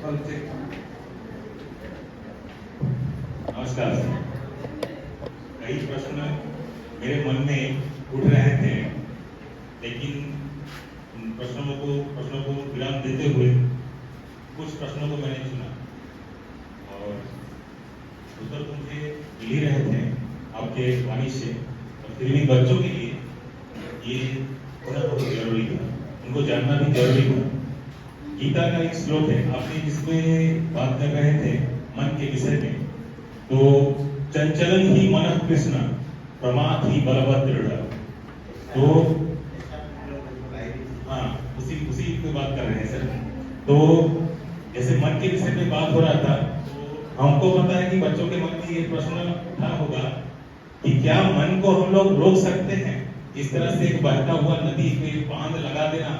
नमस्कार सर। कई प्रश्न मेरे मन में उठ रहे थे, लेकिन प्रश्नों को विराम देते हुए कुछ प्रश्नों को मैंने चुना और उत्तर तो मुझे मिल ही रहे थे आपके वाणी से, और फिर भी बच्चों के लिए ये होना बहुत जरूरी था, उनको जानना भी जरूरी था। गीता का एक श्लोक है, आपने जिसमें बात कर रहे थे मन के विषय में, तो चंचलन ही मन कृष्ण प्रमाद ही बलवत दृढ़। तो हाँ, उसी पे बात कर रहे हैं सर। तो जैसे मन के विषय में बात हो रहा था, तो हमको पता है कि बच्चों के मन में ये प्रश्न उठा होगा कि क्या मन को हम लोग रोक सकते हैं? इस तरह से एक बहता हुआ नदी पे बांध लगा देना,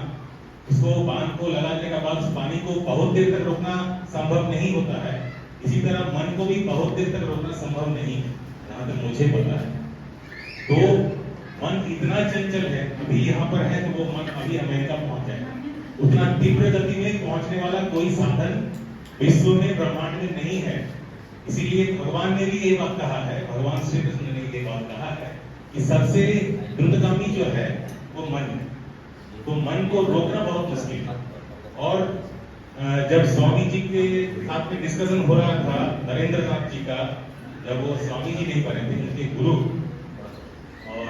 उसको बांध को लगाने के बाद उस पानी को बहुत देर तक रोकना संभव नहीं होता है। इसी तरह मन को भी बहुत देर तक रोकना संभव नहीं है, जहां तक मुझे पता है। तो मन इतना चंचल है, अभी यहाँ पर है तो वो मन अभी अमेरिका पहुंच जाएगा। उतना तीव्र गति में पहुंचने वाला कोई साधन विश्व में, ब्रह्मांड में नहीं है। इसीलिए भगवान ने भी ये बात कहा है, भगवान श्री कृष्ण ने ये बात कहा है कि सबसे द्रुतगामी जो है वो मन है। तो मन को रोकना बहुत मुश्किल है। और जब स्वामी जी के साथ में डिस्कशन हो रहा था, नरेंद्र नाथ जी का, जब वो स्वामी जी नहीं बने थे, उनके गुरु और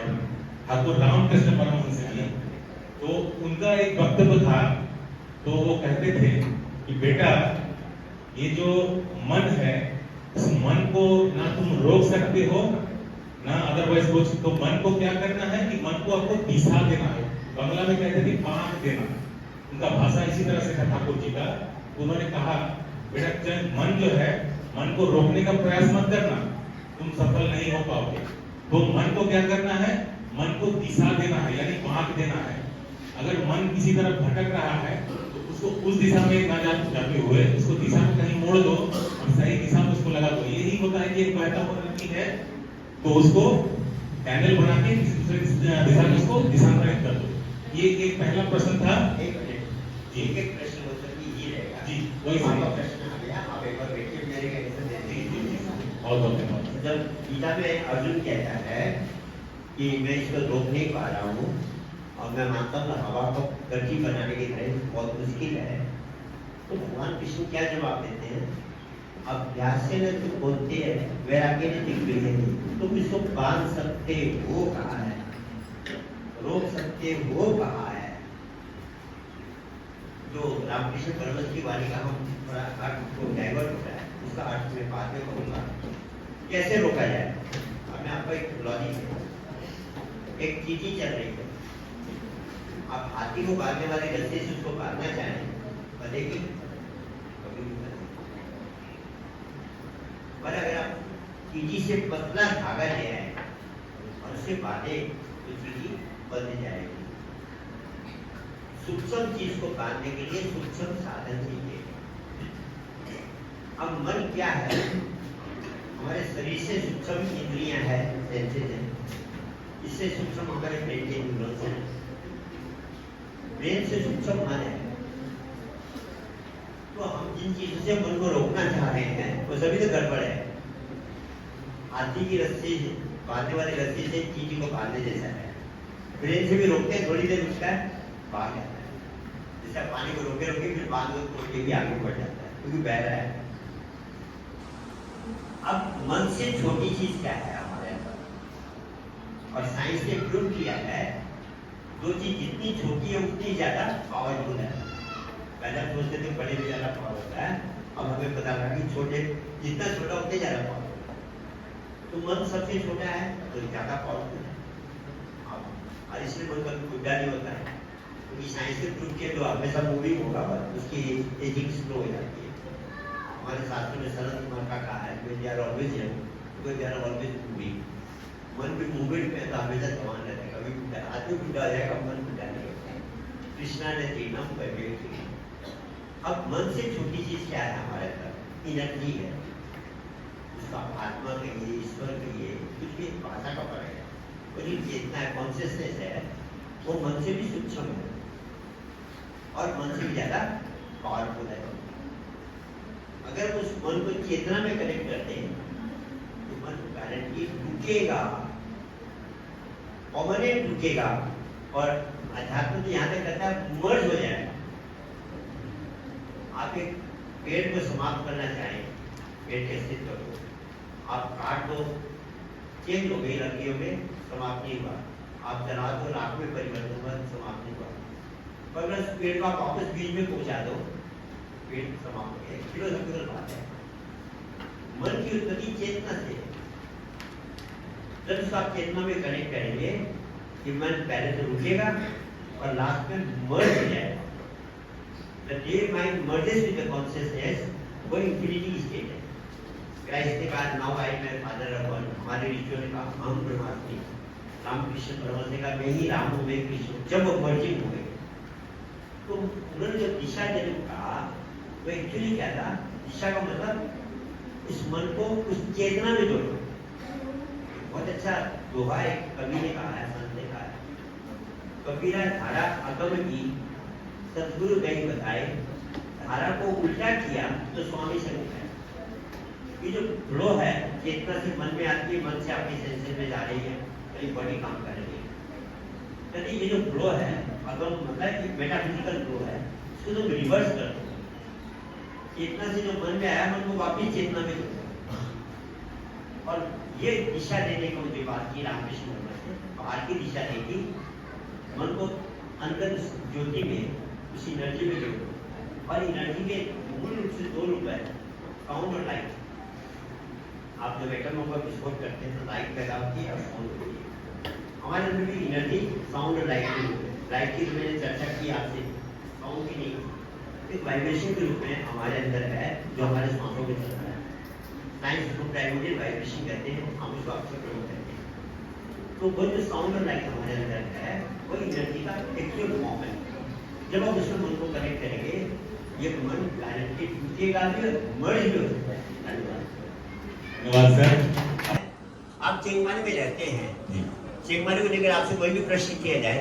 ठाकुर रामकृष्ण परमहंस जी, तो उनका एक वक्तव्य था। तो वो कहते थे कि बेटा, ये जो मन है, इस मन को ना तुम रोक सकते हो ना अदरवाइज कुछ। तो मन को क्या करना है कि मन को आपको दिशा देना है। बंगला में कहते थे पाठ देना, उनका भाषा इसी तरह से था ठाकुर जी का। उन्होंने कहा बेटा, मन जो है, मन को रोकने का प्रयास मत करना, तुम सफल नहीं हो पाओगे। तो मन को क्या करना है? मन को दिशा देना है, यानी बांट देना है। अगर मन किसी तरफ भटक रहा है तो उसको उस दिशा में ना जाते हुए उसको दिशा में कहीं मोड़ दो और सही दिशा में उसको लगा दो। यही होता है कि एक बहता हुआ नदी है तो उसको कैनल बना के दूसरे दिशा में उसको दिशांतरित कर दो। ये एक पहला प्रश्न था। एक प्रश्न उत्तर की ये रहेगा जी, वही प्रश्न आ गया। आप एक बार देखिए, मेरे आंसर दे दीजिए। बहुत धन्यवाद। जब गीता में अर्जुन कहता है कि मैं इसको रोक नहीं पा रहा हूँ और मैं मानता हूँ हवा को गति बनाने की तरह बहुत मुश्किल है, तो भगवान कृष्ण क्या जवाब देते हैं? अभ्यास से न तुम बोलते हैं, वैराग्य ने दिग्विजय नहीं। तुम इसको बांध सकते हो कहा है, रोक सकते हो कहा है। जो रामकृष्ण परमहंस की वाणी का हम थोड़ा अर्थ को डाइवर्ट होता है, उसका अर्थ में बाद में कहूँगा कैसे रोका जाए। अब मैं आपको एक लॉजिक है, एक चीटी चल रही है, आप हाथी को बांधने वाले रस्से से उसको बांधना चाहें, बनेगी कभी नहीं बनेगी। पर अगर आप चीटी से पतला धागा ले आए और उसे बांधे तो चीटी बंध जाएगी। सूक्ष्म चीज को बांधने के लिए सूक्ष्म साधन चाहिए। अब मन क्या है? हमारे शरीर से सूक्ष्म इंद्रियां हैं, सेंसेस हैं। इससे सूक्ष्म हमारे ब्रेन के न्यूरॉन्स हैं। ब्रेन से सूक्ष्म मन है। तो हम जिन चीजों से मन को रोकना चाह रहे हैं वो सभी तो गड़बड़ है। हाथी की रस्सी, बांधने वाली रस्सी से चीटी को बांधने जैसा है। ब्रेन से भी रोकते हैं, थोड़ी देर रुकता है, भाग जाता है। जैसे पानी को रोके रोके फिर बांध को तोड़ के भी आगे बढ़ जाता है, क्योंकि बह रहा है। अब मन से छोटी चीज क्या है हमारे अंदर? और साइंस ने प्रूव किया है, जो चीज जितनी छोटी है उतनी ज्यादा पावरफुल है। पहले हम सोचते थे बड़े में ज्यादा पावर होता है, अब हमें पता लगा कि छोटे, जितना छोटा उतने ज्यादा पावर। तो मन सबसे छोटा है तो ज्यादा पावरफुल है। और इसलिए मन कभी बुढ़ा नहीं होता है, क्योंकि साइंस ने प्रूव किया जो हमेशा मूविंग होगा उसकी एजिंग स्लो हो जाती है। हमारे शास्त्र में शरद कुमार का कहा है, when they are always young, because they are always moving. मन भी मूवमेंट में तो हमेशा समान रहता है, कभी बुढ़ा आदमी बुढ़ा हो जाएगा, मन बुढ़ा नहीं होता है। कृष्णा ने जीना वैभव। अब मन से छोटी चीज क्या है हमारे अंदर? एनर्जी है। उसका आत्मा कहिए, ईश्वर कहिए, कुछ भी भाषा का फर्क है। वो जो चेतना है, कॉन्शियसनेस है, वो मन से भी सूक्ष्म है और मन से भी ज्यादा पावरफुल है। अगर उस मन को चेतना में कनेक्ट करते हैं तो मन गारंटी रुकेगा, परमानेंट रुकेगा। और अध्यात्म तो यहाँ तक कहता है मर्ज हो जाएगा। आप एक पेड़ को समाप्त करना चाहें, पेड़ के अस्तित्व को आप काट दो, चेंज हो गई लकड़ियों में, समाप्त नहीं हुआ। आप जला दो, राख में परिवर्तन हुआ, समाप्त नहीं हुआ। पर अगर उस पेड़ को आप वापस बीज में पहुंचा दो, पेड़ समाप्त हो गया। फिलोसॉफिकल बात है। मन की उत्पत्ति चेतना से। जब उसको आप चेतना में कनेक्ट करेंगे कि मन पहले तो रुकेगा और लास्ट में मर्ज हो जाएगा। The day mind merges with the consciousness, वो infinity state है। क्राइस्ट ने कहा now I am father of one, हमारे रिचुअल ने कहा हम ब्रह्मास्मि, रामकृष्ण परमहंस ने कहा मैं ही राम हूँ, मैं कृष्ण हूँ। जब वो मर्जिंग हो गए तो उन्होंने जो दिशा देने को कहा वो एक्चुअली क्या था? दिशा का मतलब उस मन को उस चेतना में जोड़ो। बहुत अच्छा दोहा एक कवि ने कहा है, संत ने कहा है, कबीरा धारा अगम की सदगुरु गई बताए, धारा को उल्टा किया तो स्वामी से उठाए। ये जो फ्लो है चेतना से मन में आती है, मन से आपकी सेंसेस में जा रही है, कहीं बॉडी काम कर रही है। यदि ये जो फ्लो है अगम मतलब कि मेटाफिजिकल फ्लो है, इसको तुम रिवर्स कर दो। चेतना से जो मन में आया, मन को वापिस चेतना में दो। और ये दिशा देने को मुझे बात की रामकृष्ण परमहंस से, बाहर की दिशा देखी, मन को अंदर ज्योति में उस एनर्जी में जोड़ो। और एनर्जी के मूल रूप से दो रूप है, साउंड और लाइट। आप जब एटमों का विस्फोट करते हैं तो लाइट पैदा होती है और साउंड होती है। हमारे अंदर भी एनर्जी साउंड और लाइट के रूप में, लाइट की मैंने चर्चा की आपसे, साउंड की नहीं, एक वाइब्रेशन के रूप में हमारे अंदर है जो हमारे सांसों में चल रहा है। साइंस उसको प्राइमरी वाइब्रेशन कहते हैं, हम उसको अक्सर प्रयोग करते हैं। तो वो जो साउंड और लाइट हमारे अंदर है वो एनर्जी का एक्चुअल फॉर्म है। जब आप उसमें मन को कनेक्ट करेंगे, ये मन गारंटी टूटेगा भी और मर्ज भी हो सकता है। धन्यवाद सर। आप चिंगमारी में रहते हैं, चिंगमारी को लेकर आपसे कोई भी प्रश्न किया जाए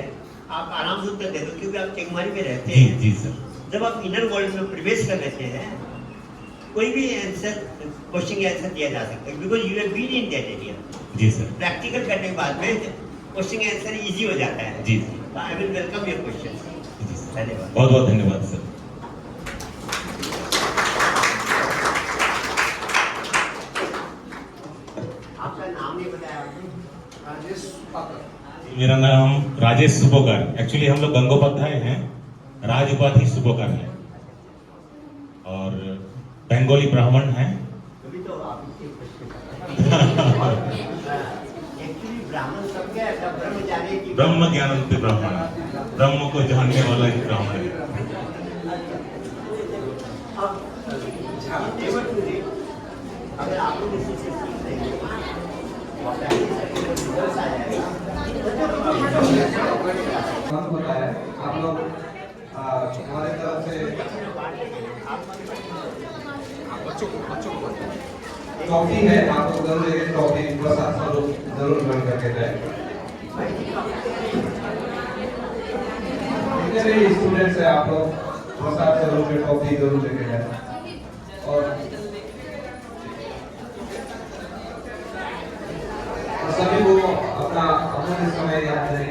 आप आराम से उत्तर दे दो, क्योंकि आप चिंगमारी में रहते हैं। जी सर। जब आप इनर वर्ल्ड में प्रवेश कर लेते हैं, कोई भी आंसर क्वेश्चन का आंसर दिया जा सकता है, because you have been in that area. जी सर। प्रैक्टिकल करने के बाद में क्वेश्चन का आंसर इजी हो जाता है। जी। I will welcome your question. धन्यवाद। बहुत बहुत धन्यवाद सर। आपका नाम नहीं बताया आपने? राजेश सुपोकर। मेरा नाम राजेश सुपोकर। एक्चुअली हम लोग गंगोपाध्याय हैं, राज उपाधि सुपोकर है और बंगाली ब्राह्मण हैं। अभी तो आप इसके क्वेश्चन एक्चुअली ब्राह्मण सब क्या है? ब्रह्म जाने की ब्रह्म ज्ञानंत ब्राह्मण, ब्रह्म को जानने वाला ही ब्राह्मण है। अगर आप लोग इसी से सीख रहे हैं हमको बताया आप लोग हमारे तरफ से टॉफी है, आप लोग जरूर एक टॉफी प्रसाद स्वरूप जरूर ग्रहण करके जाए। जितने भी स्टूडेंट्स हैं आप लोग प्रसाद स्वरूप में टॉफी जरूर लेके जाए। और सभी को अपना अमूल्य समय याद रहे।